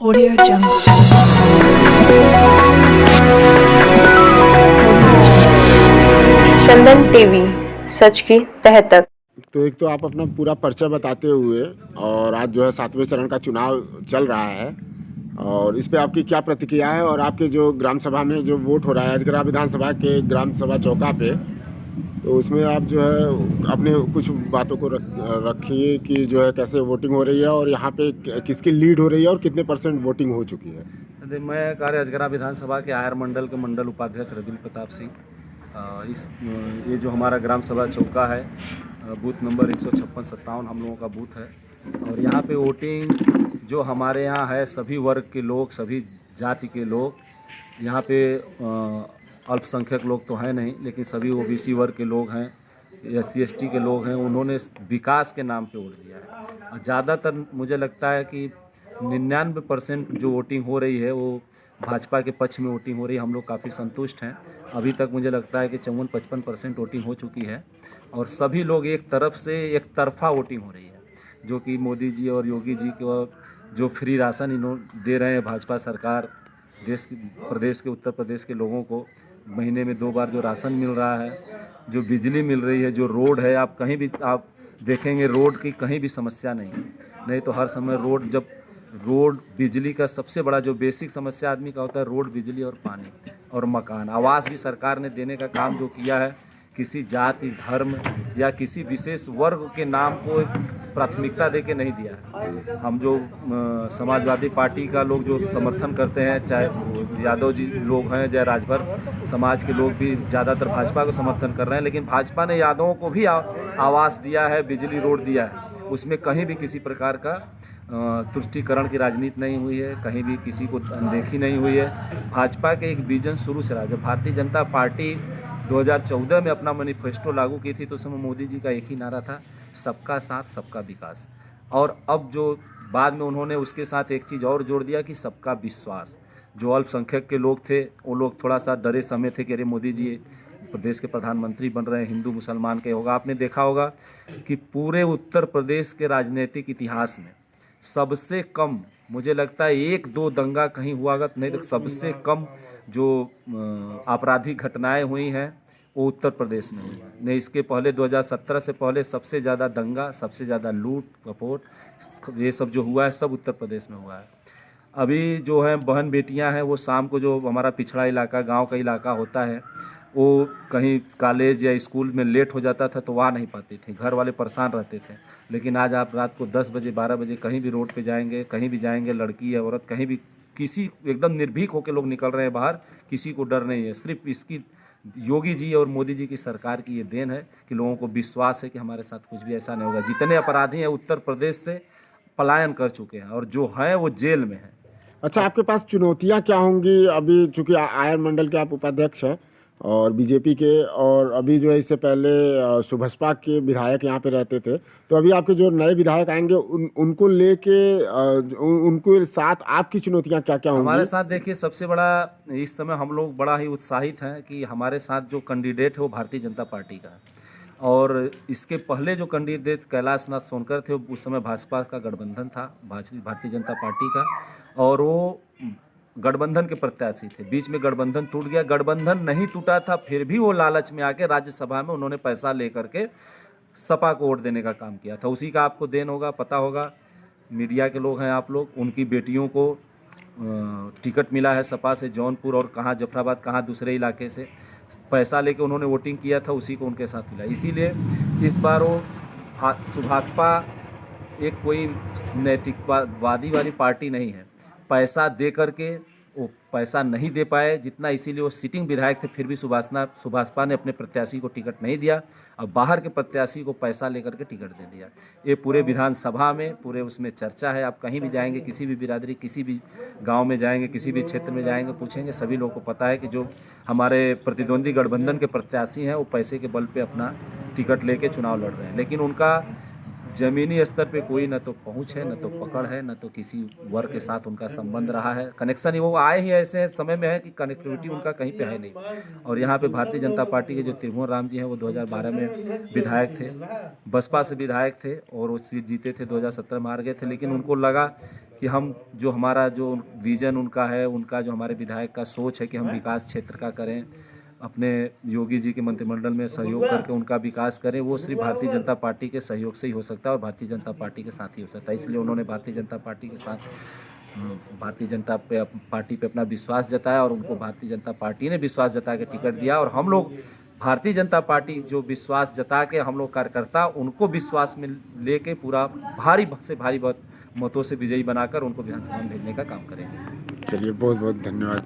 Audio Jungle. चंदन TV, सच की तह तक। तो एक तो आप अपना पूरा पर्चा बताते हुए, और आज जो है 7वें चरण का चुनाव चल रहा है, और इस पे आपकी क्या प्रतिक्रिया है। और आपके जो ग्राम सभा में जो वोट हो रहा है अजगरा विधानसभा के ग्राम सभा चौका पे, तो उसमें आप जो है अपने कुछ बातों को रखिए कि जो है कैसे वोटिंग हो रही है और यहाँ पे किसकी लीड हो रही है और कितने % वोटिंग हो चुकी है। मैं कार्य अजगरा विधानसभा के आयर मंडल के मंडल उपाध्यक्ष रविंद्र प्रताप सिंह। ये जो हमारा ग्राम सभा चौका है, बूथ नंबर 156-57 हम लोगों का बूथ है। और यहाँ पे वोटिंग जो हमारे यहाँ है, सभी वर्ग के लोग, सभी जाति के लोग यहाँ पे, अल्पसंख्यक लोग तो हैं नहीं, लेकिन सभी ओबीसी वर्ग के लोग हैं, SC ST के लोग हैं। उन्होंने विकास के नाम पे वोट दिया है। और ज़्यादातर मुझे लगता है कि 99% जो वोटिंग हो रही है वो भाजपा के पक्ष में वोटिंग हो रही है। हम लोग काफ़ी संतुष्ट हैं। अभी तक मुझे लगता है कि 54-55% वोटिंग हो चुकी है, और सभी लोग एक तरफ से एक तरफा वोटिंग हो रही है, जो कि मोदी जी और योगी जी को जो फ्री राशन इन्होंने दे रहे हैं भाजपा सरकार, प्रदेश के उत्तर प्रदेश के लोगों को महीने में 2 बार जो राशन मिल रहा है, जो बिजली मिल रही है, जो रोड है, आप कहीं भी आप देखेंगे रोड की कहीं भी समस्या नहीं है। नहीं तो हर समय रोड बिजली का सबसे बड़ा जो बेसिक समस्या आदमी का होता है, रोड, बिजली और पानी और मकान। आवास भी सरकार ने देने का काम जो किया है, किसी जाति, धर्म या किसी विशेष वर्ग के नाम को प्राथमिकता दे के नहीं दिया है। हम जो समाजवादी पार्टी का लोग जो समर्थन करते हैं, चाहे यादव जी लोग हैं, चाहे राजभर समाज के लोग भी ज़्यादातर भाजपा को समर्थन कर रहे हैं, लेकिन भाजपा ने यादवों को भी आवास दिया है, बिजली, रोड दिया है। उसमें कहीं भी किसी प्रकार का तुष्टीकरण की राजनीति नहीं हुई है, कहीं भी किसी को अनदेखी नहीं हुई है। भाजपा के एक विजन शुरू से रहा। जब भारतीय जनता पार्टी 2014 में अपना मैनिफेस्टो लागू की थी, तो उस समय मोदी जी का एक ही नारा था, सबका साथ, सबका विकास। और अब जो बाद में उन्होंने उसके साथ एक चीज़ और जोड़ दिया कि सबका विश्वास। जो अल्पसंख्यक के लोग थे, वो लोग थोड़ा सा डरे समय थे कि अरे मोदी जी प्रदेश के प्रधानमंत्री बन रहे हैं, हिंदू मुसलमान के होगा। आपने देखा होगा कि पूरे उत्तर प्रदेश के राजनीतिक इतिहास में सबसे कम, मुझे लगता है 1-2 दंगा कहीं हुआ होगा, नहीं तो सबसे कम जो आपराधिक घटनाएं हुई हैं वो उत्तर प्रदेश में हुई हैं। नहीं, इसके पहले 2017 से पहले सबसे ज़्यादा दंगा, सबसे ज़्यादा लूट खपोट, ये सब जो हुआ है सब उत्तर प्रदेश में हुआ है। अभी जो है बहन बेटियां हैं, वो शाम को, जो हमारा पिछड़ा इलाका, गांव का इलाका होता है, वो कहीं कॉलेज या स्कूल में लेट हो जाता था तो आ नहीं पाती थी, घर वाले परेशान रहते थे। लेकिन आज आप रात को 10 बजे 12 बजे कहीं भी रोड पे जाएंगे, कहीं भी जाएंगे, लड़की या औरत, कहीं भी किसी एकदम निर्भीक होकर लोग निकल रहे हैं बाहर, किसी को डर नहीं है। सिर्फ इसकी योगी जी और मोदी जी की सरकार की ये देन है कि लोगों को विश्वास है कि हमारे साथ कुछ भी ऐसा नहीं होगा। जितने अपराधी हैं उत्तर प्रदेश से पलायन कर चुके हैं, और जो हैं वो जेल में हैं। अच्छा, आपके पास चुनौतियां क्या होंगी अभी, चूंकि आयर मंडल के आप उपाध्यक्ष हैं और बीजेपी के, और अभी जो है इससे पहले सुभसपा के विधायक यहाँ पे रहते थे, तो अभी आपके जो नए विधायक आएंगे उनको लेके उनको साथ आपकी चुनौतियां क्या क्या होंगी? हमारे साथ देखिए, सबसे बड़ा इस समय हम लोग बड़ा ही उत्साहित हैं कि हमारे साथ जो कैंडिडेट है वो भारतीय जनता पार्टी का है। और इसके पहले जो कैंडिडेट कैलाश नाथ सोनकर थे, उस समय भाजपा का गठबंधन था, भारतीय जनता पार्टी का, और वो गठबंधन के प्रत्याशी थे। बीच में गठबंधन टूट गया। गठबंधन नहीं टूटा था, फिर भी वो लालच में आके राज्यसभा में उन्होंने पैसा लेकर के सपा को वोट देने का काम किया था। उसी का आपको देन होगा, पता होगा, मीडिया के लोग हैं आप लोग, उनकी बेटियों को टिकट मिला है सपा से, जौनपुर और कहाँ जफराबाद, कहाँ दूसरे इलाके से पैसा लेके उन्होंने वोटिंग किया था, उसी को उनके साथ मिला। इसीलिए इस बार वो सुभाषपा एक कोई नैतिकवादी वाली पार्टी नहीं है। पैसा दे करके वो पैसा नहीं दे पाए जितना, इसीलिए वो सिटिंग विधायक थे, फिर भी सुभाषपा ने अपने प्रत्याशी को टिकट नहीं दिया। अब बाहर के प्रत्याशी को पैसा लेकर के टिकट दे दिया। ये पूरे विधानसभा में, पूरे उसमें चर्चा है। आप कहीं भी जाएंगे, किसी भी बिरादरी, किसी भी गांव में जाएंगे, किसी भी क्षेत्र में जाएंगे, पूछेंगे, सभी लोगों को पता है कि जो हमारे प्रतिद्वंदी गठबंधन के प्रत्याशी हैं वो पैसे के बल पे अपना टिकट लेके चुनाव लड़ रहे हैं। लेकिन उनका ज़मीनी स्तर पे कोई न तो पहुंच है, न तो पकड़ है, न तो किसी वर्ग के साथ उनका संबंध रहा है। कनेक्शन ही, वो आए ही ऐसे समय में है कि कनेक्टिविटी उनका कहीं पे है नहीं। और यहाँ पे भारतीय जनता पार्टी के जो त्रिभुवन राम जी हैं, वो 2012 में विधायक थे, बसपा से विधायक थे, और वो सीट जीते थे, 2017 में हार गए थे। लेकिन उनको लगा कि कि हम जो हमारा जो विज़न उनका है, उनका जो हमारे विधायक का सोच है कि हम विकास क्षेत्र का करें, अपने योगी जी के मंत्रिमंडल में सहयोग करके उनका विकास करें, वो सिर्फ भारतीय जनता पार्टी के सहयोग से ही हो सकता है और भारतीय जनता पार्टी के साथ ही हो सकता है। इसलिए उन्होंने भारतीय जनता पार्टी के साथ भारतीय जनता पार्टी पे अपना विश्वास जताया और उनको भारतीय जनता पार्टी ने विश्वास जता के टिकट दिया और हम लोग भारतीय जनता पार्टी जो विश्वास जता के हम लोग कार्यकर्ता उनको विश्वास में लेके पूरा भारी से भारी मतों से विजयी बनाकर उनको विधानसभा में भेजने का काम करेंगे। चलिए बहुत बहुत धन्यवाद।